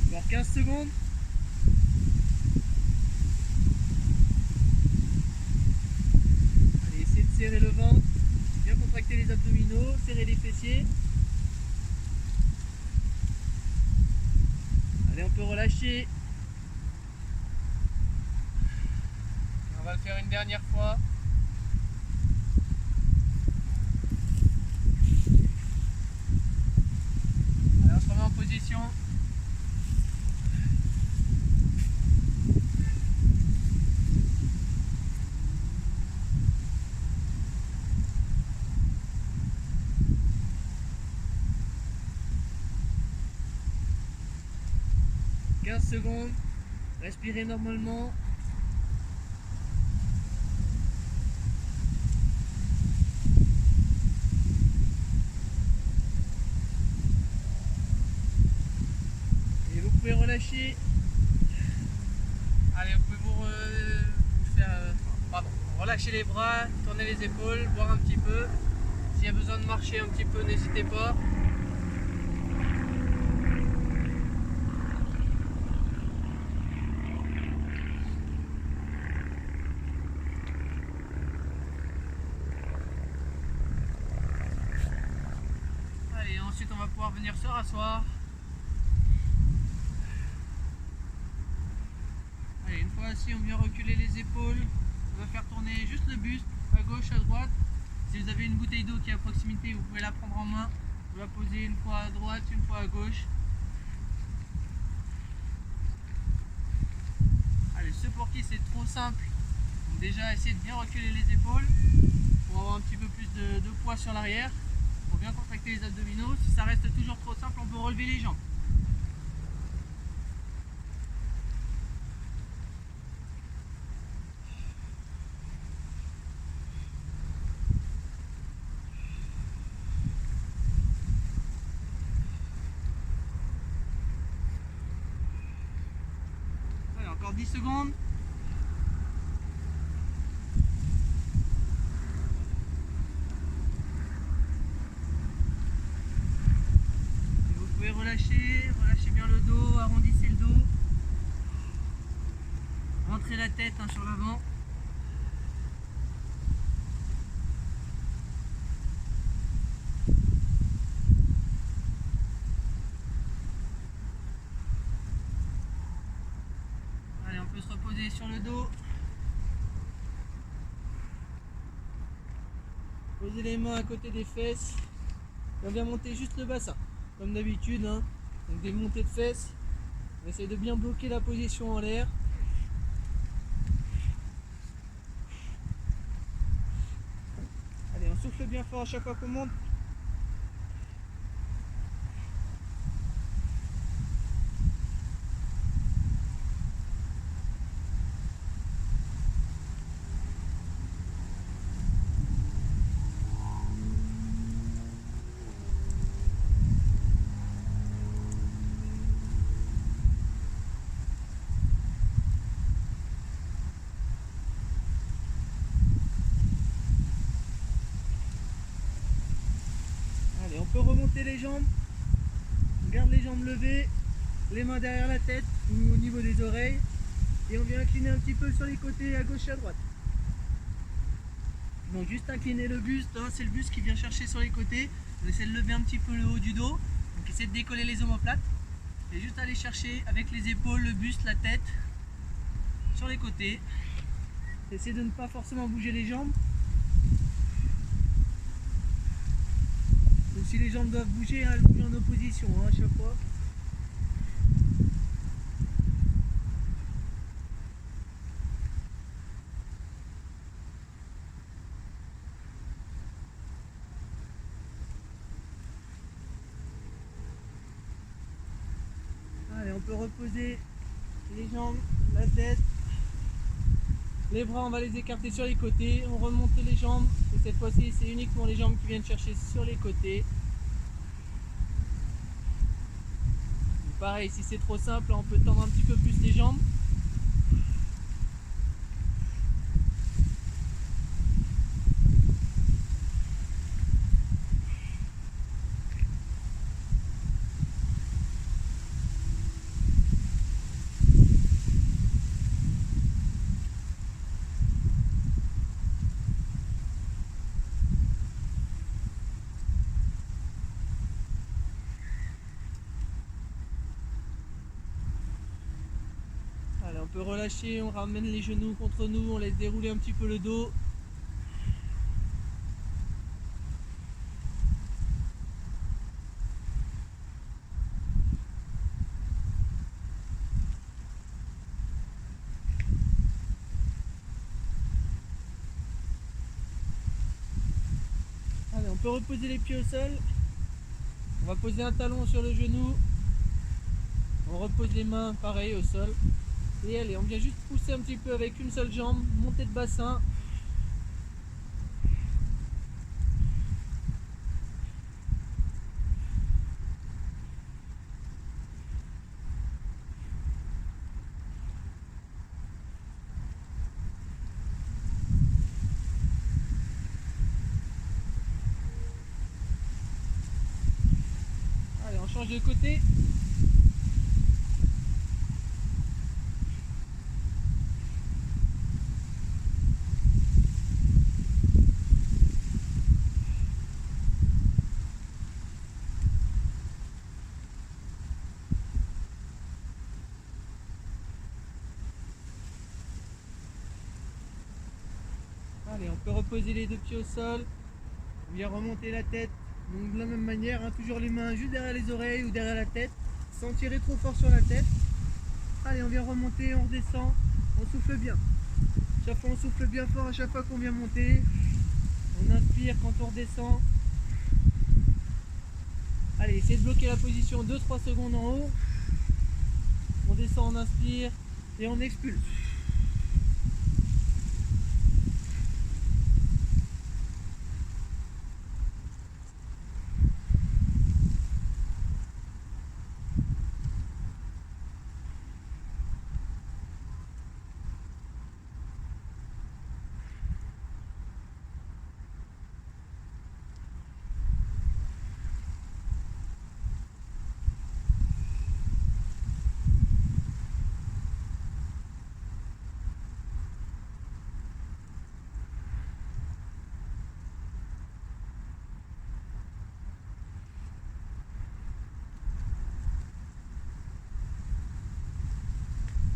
Encore 15 secondes. Allez, essayez de serrer le ventre, bien contracter les abdominaux, serrer les fessiers. Allez, on peut relâcher. On va le faire une dernière fois. Allez, on se remet en position. « 15 secondes, respirez normalement. Et vous pouvez relâcher. Allez, vous pouvez vous faire relâchez les bras, tournez les épaules, boire un petit peu. S'il y a besoin de marcher un petit peu, n'hésitez pas. Allez, ensuite on va pouvoir venir se rasseoir. Allez, une fois assis, on vient reculer les épaules. On va faire tourner juste le buste, à gauche, à droite. Si vous avez une bouteille d'eau qui est à proximité, vous pouvez la prendre en main. Vous la posez une fois à droite, une fois à gauche. Allez, ceux pour qui c'est trop simple, donc déjà essayez de bien reculer les épaules pour avoir un petit peu plus de poids sur l'arrière, pour bien contracter les abdominaux. Si ça reste toujours trop simple, on peut relever les jambes. Allez, encore 10 secondes. Vous pouvez relâcher bien le dos, arrondissez le dos. Rentrez la tête sur l'avant. Allez, on peut se reposer sur le dos. Posez les mains à côté des fesses. Et on vient monter juste le bassin, comme d'habitude. Donc des montées de fesses. On essaie de bien bloquer la position en l'air. Allez, on souffle bien fort à chaque fois qu'on monte. Allez, on peut remonter les jambes. On garde les jambes levées, les mains derrière la tête ou au niveau des oreilles. Et on vient incliner un petit peu sur les côtés à gauche et à droite. Donc juste incliner le buste, c'est le buste qui vient chercher sur les côtés. On essaie de lever un petit peu le haut du dos. Donc essayez de décoller les omoplates. Et juste aller chercher avec les épaules, le buste, la tête sur les côtés. Essayez de ne pas forcément bouger les jambes. Donc si les jambes doivent bouger, elles bougent en opposition à chaque fois. Allez, on peut reposer les jambes, la tête. Les bras, on va les écarter sur les côtés. On remonte les jambes. Et cette fois-ci, c'est uniquement les jambes qui viennent chercher sur les côtés. Donc pareil, si c'est trop simple, on peut tendre un petit peu plus les jambes. Allez, on peut relâcher, on ramène les genoux contre nous, on laisse dérouler un petit peu le dos. Allez, on peut reposer les pieds au sol. On va poser un talon sur le genou. On repose les mains pareil au sol. Et allez, on vient juste pousser un petit peu avec une seule jambe, montée de bassin. change de côté. Allez, on peut reposer les deux pieds au sol. On vient remonter la tête. Donc de la même manière, hein, toujours les mains juste derrière les oreilles ou derrière la tête, sans tirer trop fort sur la tête. Allez, on vient remonter, on redescend, on souffle bien. Chaque fois on souffle bien fort à chaque fois qu'on vient monter. On inspire quand on redescend. Allez, essayez de bloquer la position 2-3 secondes en haut. On descend, on inspire et on expulse.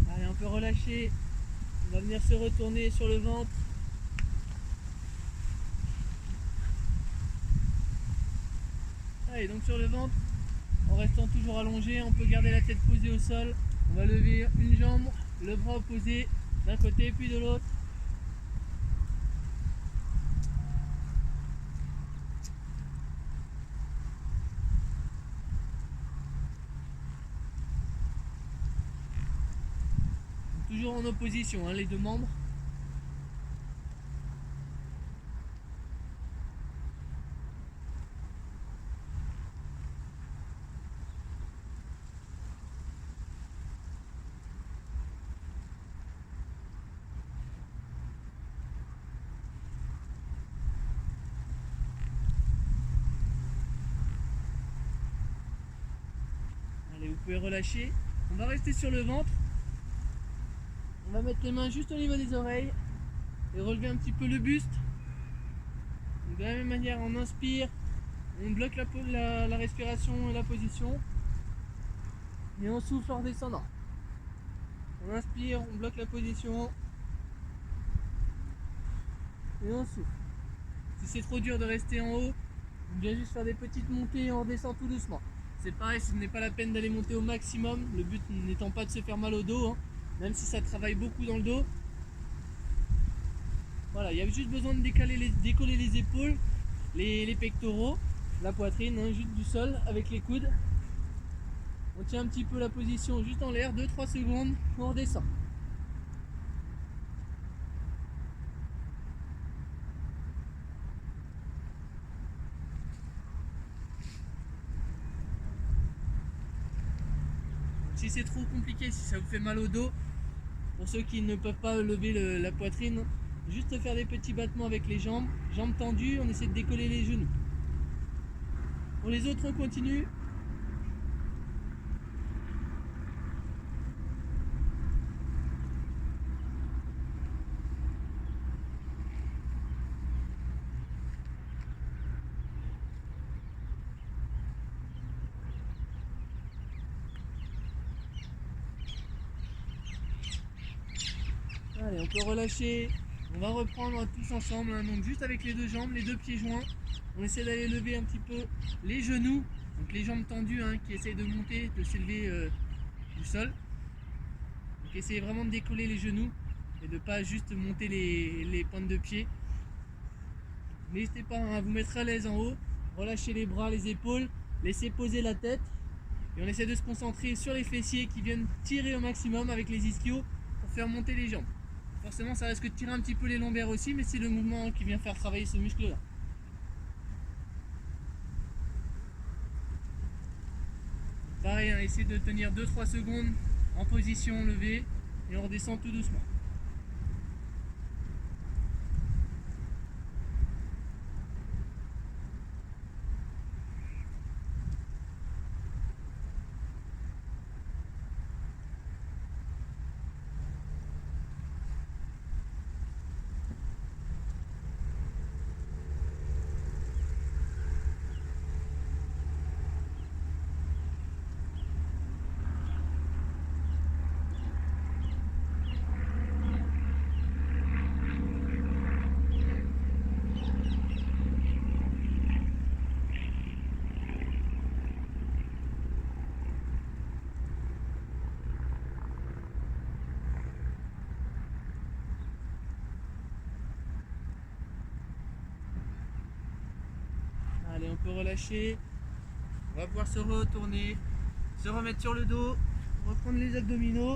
Allez, on peut relâcher. On va venir se retourner sur le ventre. Allez, donc sur le ventre, en restant toujours allongé, on peut garder la tête posée au sol. On va lever une jambe, le bras opposé d'un côté puis de l'autre. Toujours en opposition, hein, les deux membres. Allez, vous pouvez relâcher. On va rester sur le ventre. On va mettre les mains juste au niveau des oreilles et relever un petit peu le buste. Donc, de la même manière, on inspire, on bloque la respiration et la position. Et on souffle en descendant. On inspire, on bloque la position. Et on souffle. Si c'est trop dur de rester en haut, on vient juste faire des petites montées et on redescend tout doucement. C'est pareil, ce n'est pas la peine d'aller monter au maximum, le but n'étant pas de se faire mal au dos, hein, même si ça travaille beaucoup dans le dos. Voilà, il y a juste besoin de décoller les épaules, les pectoraux, la poitrine, hein, juste du sol avec les coudes. On tient un petit peu la position juste en l'air, 2-3 secondes, on redescend. Si c'est trop compliqué, si ça vous fait mal au dos, pour ceux qui ne peuvent pas lever la poitrine, juste faire des petits battements avec les jambes, jambes tendues, on essaie de décoller les genoux. Pour les autres, on continue. Allez, on peut relâcher. On va reprendre tous ensemble, hein, donc juste avec les deux jambes, les deux pieds joints. On essaie d'aller lever un petit peu les genoux, donc les jambes tendues, hein, qui essayent de monter, de s'élever du sol. Donc essayez vraiment de décoller les genoux et de ne pas juste monter les pointes de pied. N'hésitez pas à vous mettre à l'aise en haut, relâchez les bras, les épaules, laissez poser la tête et on essaie de se concentrer sur les fessiers qui viennent tirer au maximum avec les ischios pour faire monter les jambes. Forcément ça risque de tirer un petit peu les lombaires aussi, mais c'est le mouvement qui vient faire travailler ce muscle là. Pareil, hein, essayez de tenir 2-3 secondes en position levée et on redescend tout doucement. on peut relâcher. On va pouvoir se retourner, se remettre sur le dos, reprendre les abdominaux.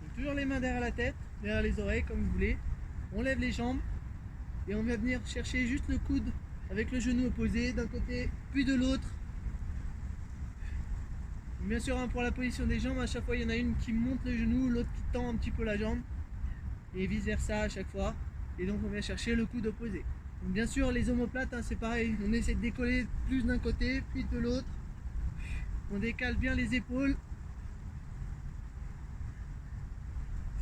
Donc, toujours les mains derrière la tête, derrière les oreilles comme vous voulez. On lève les jambes et on va venir chercher juste le coude avec le genou opposé d'un côté puis de l'autre. Bien sûr, pour la position des jambes, à chaque fois il y en a une qui monte le genou, l'autre qui tend un petit peu la jambe et vice versa à chaque fois. Et donc on vient chercher le coude opposé. Donc, bien sûr, les omoplates, c'est pareil, on essaie de décoller plus d'un côté puis de l'autre. On décale bien les épaules.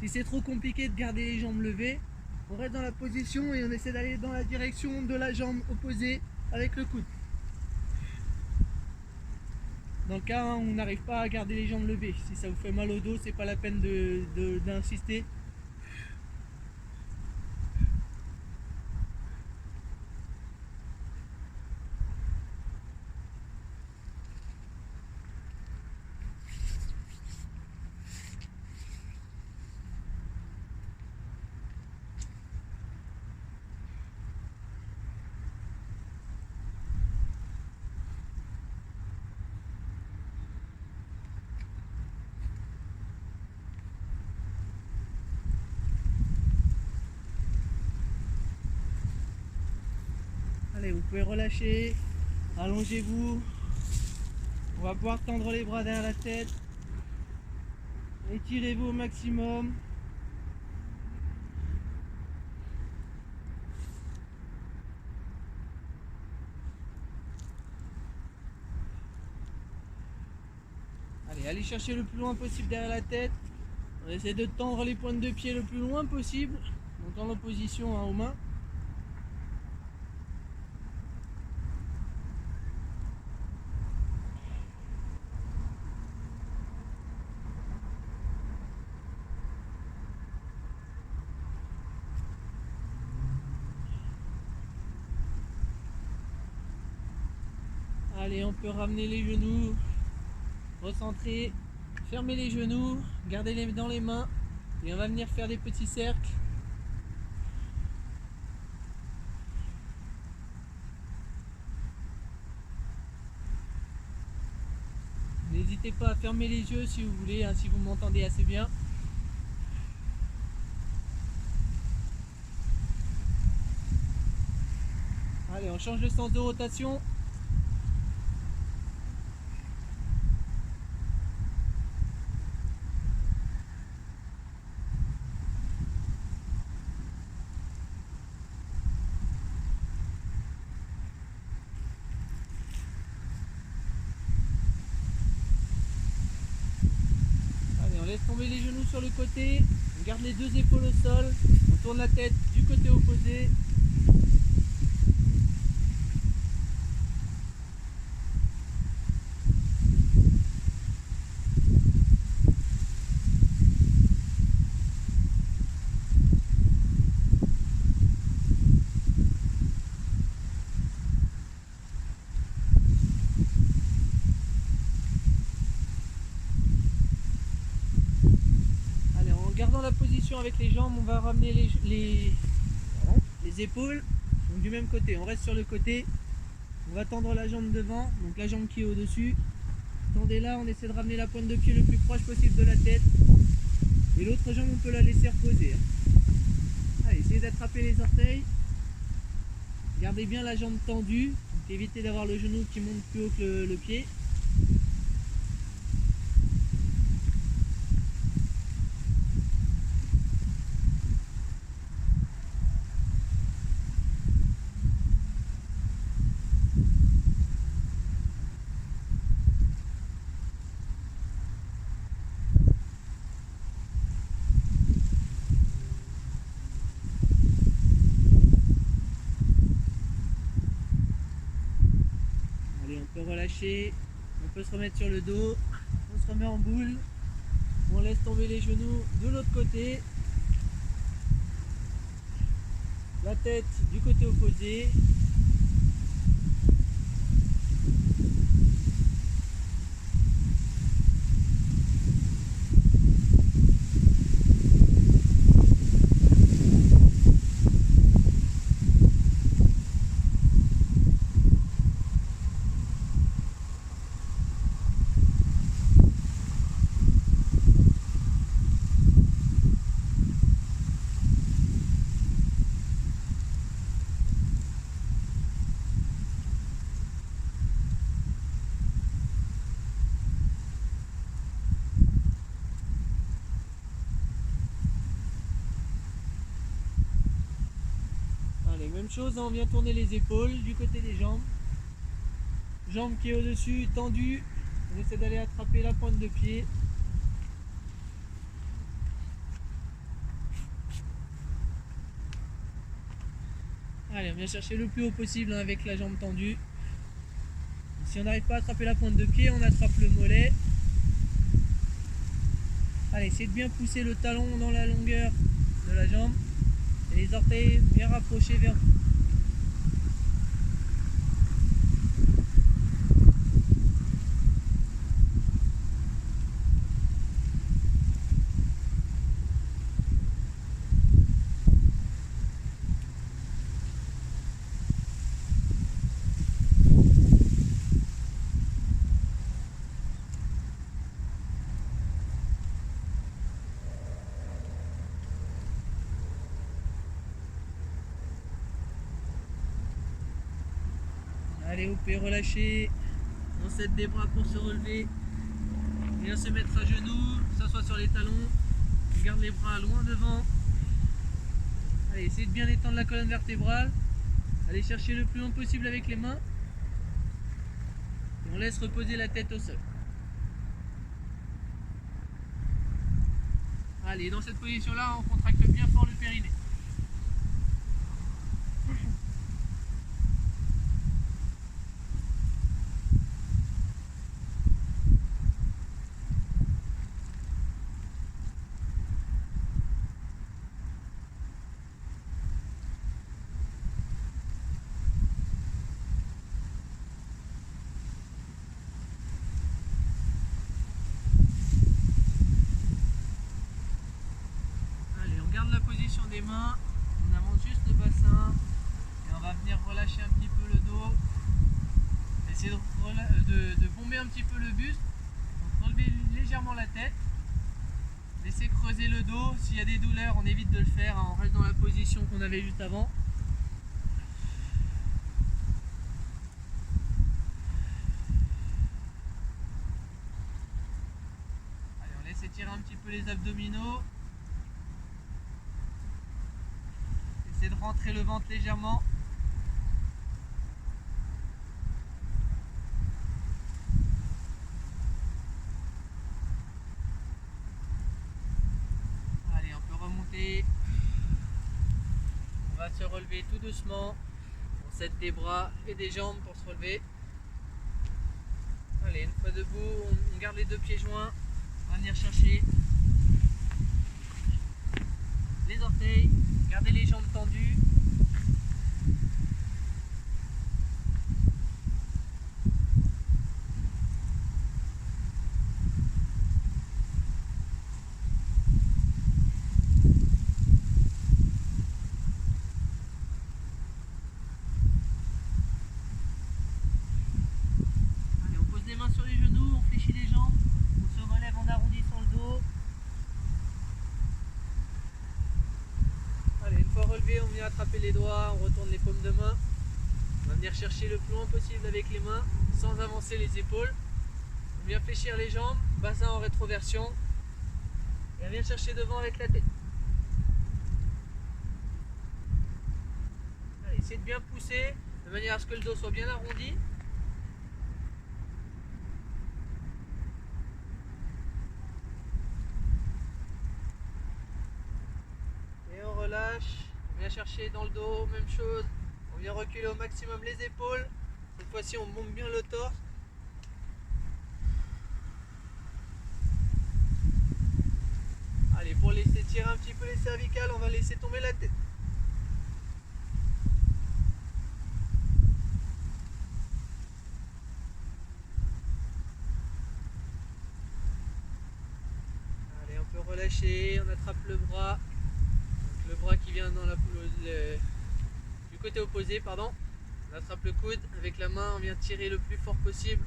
Si c'est trop compliqué de garder les jambes levées, on reste dans la position et on essaie d'aller dans la direction de la jambe opposée avec le coude. Dans le cas où on n'arrive pas à garder les jambes levées, si ça vous fait mal au dos, c'est pas la peine d'insister. Allez, vous pouvez relâcher, allongez-vous. On va pouvoir tendre les bras derrière la tête. Étirez-vous au maximum. Allez chercher le plus loin possible derrière la tête. On essaie de tendre les pointes de pied le plus loin possible, donc en opposition aux mains. Allez, on peut ramener les genoux, recentrer, fermer les genoux, garder les dans les mains et on va venir faire des petits cercles. N'hésitez pas à fermer les yeux si vous voulez, hein, si vous m'entendez assez bien. Allez, on change le sens de rotation. On laisse tomber les genoux sur le côté, on garde les deux épaules au sol, on tourne la tête du côté opposé. Gardant la position avec les jambes, on va ramener les épaules donc du même côté. On reste sur le côté, on va tendre la jambe devant, donc la jambe qui est au-dessus. Tendez là, on essaie de ramener la pointe de pied le plus proche possible de la tête. Et l'autre jambe, on peut la laisser reposer. Allez, essayez d'attraper les orteils. Gardez bien la jambe tendue, donc évitez d'avoir le genou qui monte plus haut que le pied. On peut relâcher, on peut se remettre sur le dos, on se remet en boule, on laisse tomber les genoux de l'autre côté, la tête du côté opposé. Allez, même chose, hein, on vient tourner les épaules du côté des jambes. Jambe qui est au-dessus, tendue. On essaie d'aller attraper la pointe de pied. Allez, on vient chercher le plus haut possible, hein, avec la jambe tendue. Si on n'arrive pas à attraper la pointe de pied, on attrape le mollet. Allez, essayez de bien pousser le talon dans la longueur de la jambe. Et les orteils bien rapprochés vers vous. Allez, hop, et relâchez. On s'aide des bras pour se relever. Bien se mettre à genoux, s'assoit sur les talons. On garde les bras loin devant. Allez, essayez de bien étendre la colonne vertébrale. Allez chercher le plus loin possible avec les mains. Et on laisse reposer la tête au sol. Allez, dans cette position-là, on contracte bien fort le périnée. La position des mains, on avance juste le bassin et on va venir relâcher un petit peu le dos, essayer de bomber un petit peu le buste, donc relever légèrement la tête, laisser creuser le dos. S'il y a des douleurs, on évite de le faire, hein, on reste dans la position qu'on avait juste avant. Allez, on laisse étirer un petit peu les abdominaux. Essayez de rentrer le ventre légèrement. Allez, on peut remonter. On va se relever tout doucement. On s'aide des bras et des jambes pour se relever. Allez, une fois debout, on garde les deux pieds joints. On va venir chercher les orteils. Gardez les jambes tendues. Allez, on pose les mains sur les genoux, on fléchit les jambes, on se relève en arrondissant le dos. Allez, une fois relevé, on vient attraper les doigts, on retourne les paumes de main. On va venir chercher le plus loin possible avec les mains, sans avancer les épaules. On vient fléchir les jambes, bassin en rétroversion. Et on vient chercher devant avec la tête. Allez, essayez de bien pousser, de manière à ce que le dos soit bien arrondi. Relâche, on vient chercher dans le dos, même chose, on vient reculer au maximum les épaules, cette fois-ci on monte bien le torse. Allez, pour laisser tirer un petit peu les cervicales, on va laisser tomber la tête. Allez, on peut relâcher, on attrape le bras. Le bras qui vient dans du côté opposé, pardon. On attrape le coude, avec la main on vient tirer le plus fort possible.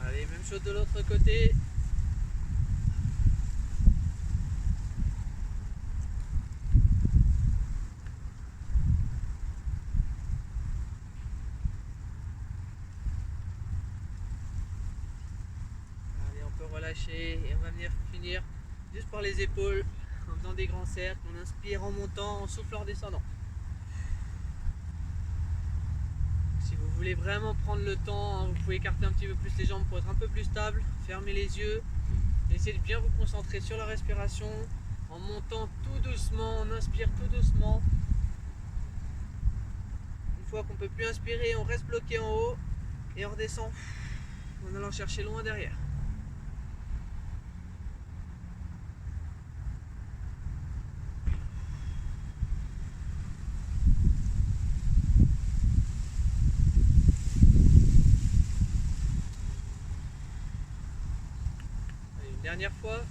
Allez, même chose de l'autre côté. relâcher et on va venir finir juste par les épaules en faisant des grands cercles. On inspire en montant, on souffle en descendant. Si vous voulez vraiment prendre le temps, hein, vous pouvez écarter un petit peu plus les jambes pour être un peu plus stable. Fermez les yeux. Essayez de bien vous concentrer sur la respiration. En montant tout doucement, on inspire tout doucement. Une fois qu'on ne peut plus inspirer, on reste bloqué en haut et on redescend en allant chercher loin derrière. Allez, une dernière fois.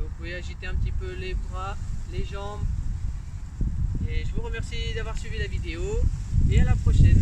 Vous pouvez agiter un petit peu les bras, les jambes. Et je vous remercie d'avoir suivi la vidéo et à la prochaine.